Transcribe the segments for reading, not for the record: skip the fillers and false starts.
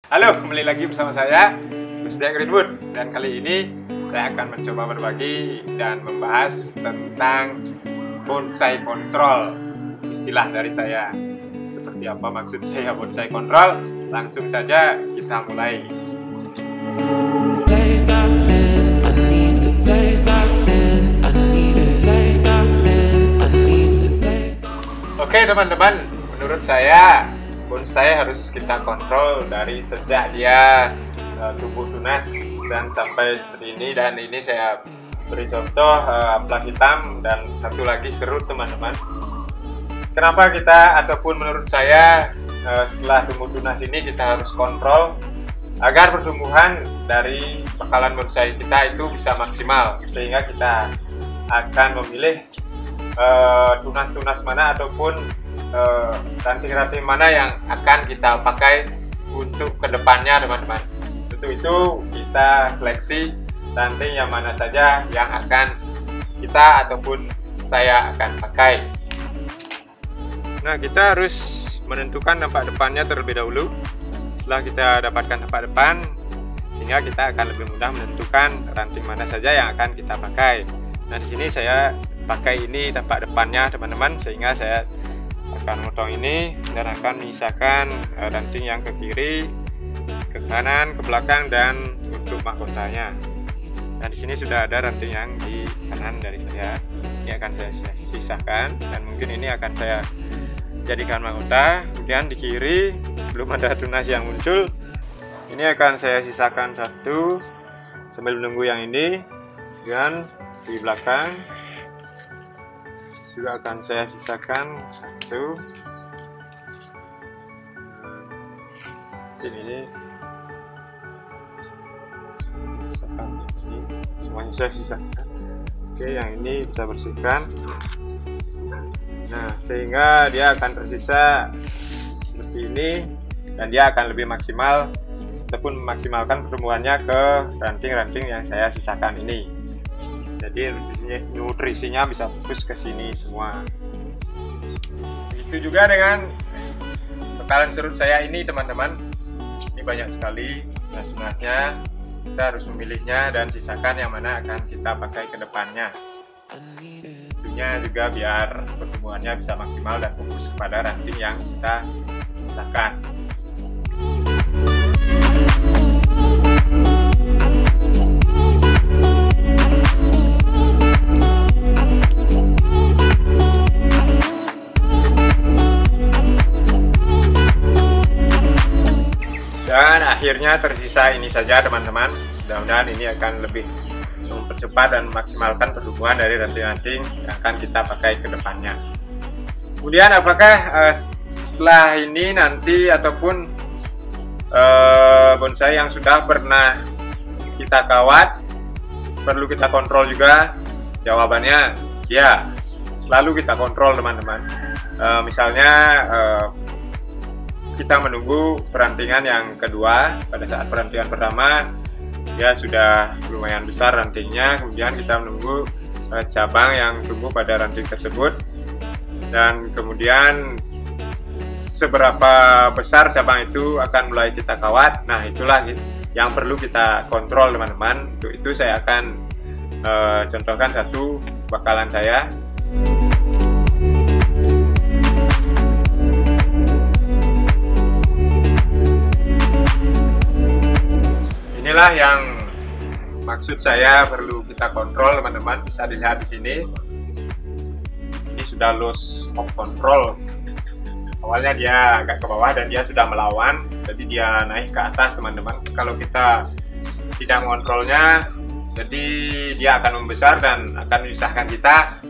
Halo, kembali lagi bersama saya, Mr. Greenwood. Dan kali ini saya akan mencoba berbagi dan membahas tentang bonsai kontrol. Istilah dari saya. Seperti apa maksud saya bonsai kontrol? Langsung saja kita mulai. Oke teman-teman, menurut saya bonsai harus kita kontrol dari sejak dia tumbuh tunas dan sampai seperti ini. Dan ini saya beri contoh amplas hitam dan satu lagi serut teman-teman. Kenapa kita ataupun menurut saya setelah tumbuh tunas ini kita harus kontrol agar pertumbuhan dari bakalan bonsai kita itu bisa maksimal, sehingga kita akan memilih tunas-tunas mana ataupun ranting-ranting mana yang akan kita pakai untuk kedepannya teman-teman. Untuk itu kita seleksi ranting yang mana saja yang akan kita ataupun saya akan pakai. Nah, kita harus menentukan dampak depannya terlebih dahulu. Setelah kita dapatkan dampak depan, sehingga kita akan lebih mudah menentukan ranting mana saja yang akan kita pakai. Nah, di sini saya pakai ini dampak depannya teman-teman, sehingga saya akan motong ini dan akan menyisakan ranting yang ke kiri, ke kanan, ke belakang, dan untuk mahkotanya. Nah, di sini sudah ada ranting yang di kanan dari saya. Ini akan saya sisakan dan mungkin ini akan saya jadikan mahkota. Kemudian di kiri belum ada tunas yang muncul. Ini akan saya sisakan satu sambil menunggu yang ini. Dan di belakang juga akan saya sisakan satu. Ini sisakan ini, semuanya saya sisakan. Oke, yang ini bisa bersihkan. Nah, sehingga dia akan tersisa seperti ini dan dia akan lebih maksimal ataupun memaksimalkan pertumbuhannya ke ranting-ranting yang saya sisakan ini. Jadi nutrisinya bisa fokus ke sini semua. Itu juga dengan bakalan serut saya ini teman-teman. Ini banyak sekali tunas-tunasnya. Kita harus memilihnya dan sisakan yang mana akan kita pakai ke depannya. Tentunya juga biar pertumbuhannya bisa maksimal dan fokus kepada ranting yang kita sisakan. Dan akhirnya tersisa ini saja teman-teman. Mudah-mudahan ini akan lebih mempercepat dan memaksimalkan pertumbuhan dari ranting-ranting yang akan kita pakai ke depannya. Kemudian apakah setelah ini nanti ataupun bonsai yang sudah pernah kita kawat perlu kita kontrol juga? Jawabannya ya, selalu kita kontrol teman-teman. Misalnya kita menunggu perantingan yang kedua. Pada saat perantingan pertama ya sudah lumayan besar rantingnya, kemudian kita menunggu cabang yang tumbuh pada ranting tersebut, dan kemudian seberapa besar cabang itu akan mulai kita kawat. Nah, itulah yang perlu kita kontrol teman-teman. Untuk itu saya akan contohkan satu bakalan saya. Inilah yang maksud saya perlu kita kontrol teman-teman. Bisa dilihat di sini. Ini sudah loss of control. Awalnya dia agak ke bawah dan dia sudah melawan, jadi dia naik ke atas teman-teman. Kalau kita tidak mengontrolnya, jadi dia akan membesar dan akan menyusahkan kita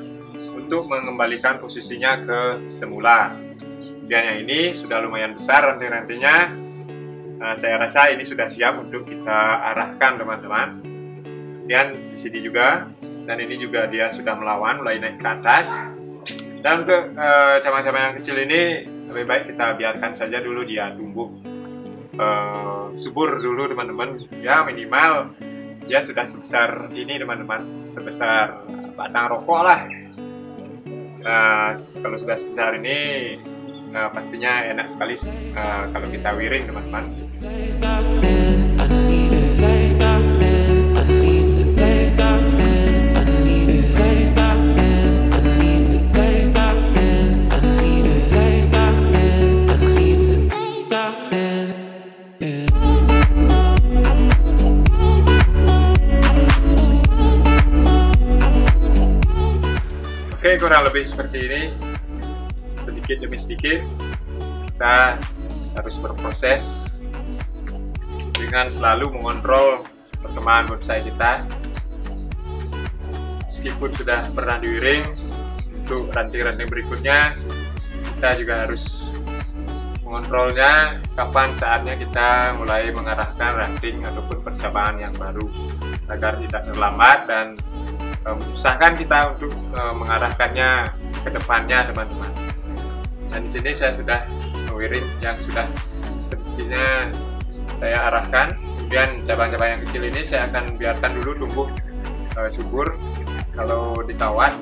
untuk mengembalikan posisinya ke semula. Kemudian yang ini sudah lumayan besar ranting-rantingnya. Saya rasa ini sudah siap untuk kita arahkan teman-teman. Kemudian di sini juga, dan ini juga dia sudah melawan, mulai naik ke atas. Dan untuk cabang-cabang yang kecil ini lebih baik kita biarkan saja dulu dia tumbuh subur dulu teman-teman. Ya minimal dia sudah sebesar ini teman-teman, sebesar batang rokok lah. Nah, kalau sudah sebesar ini pastinya enak sekali kalau kita wiring, teman-teman. Oke, kurang lebih seperti ini. Sedikit demi sedikit kita harus berproses dengan selalu mengontrol perkembangan bonsai kita. Meskipun sudah pernah diwiring, untuk ranting-ranting berikutnya kita juga harus mengontrolnya kapan saatnya kita mulai mengarahkan ranting ataupun percabaan yang baru agar tidak terlambat dan usahakan kita untuk mengarahkannya ke depannya, teman-teman. Dan di sini saya sudah mewiring yang sudah semestinya saya arahkan. Kemudian cabang-cabang yang kecil ini saya akan biarkan dulu tumbuh subur. Kalau dikawat,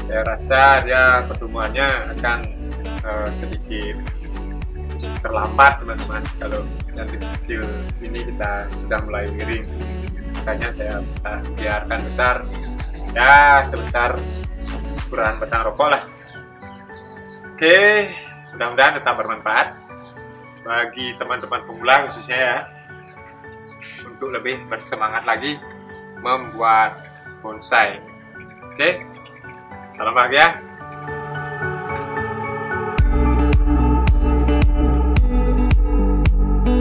saya rasa dia pertumbuhannya akan sedikit terlambat, teman-teman. Kalau yang kecil ini kita sudah mulai wiring, makanya saya bisa biarkan besar, ya sebesar ukuran batang rokok lah. Oke, mudah-mudahan tetap bermanfaat bagi teman-teman pemula khususnya ya, untuk lebih bersemangat lagi membuat bonsai. Oke, salam bahagia.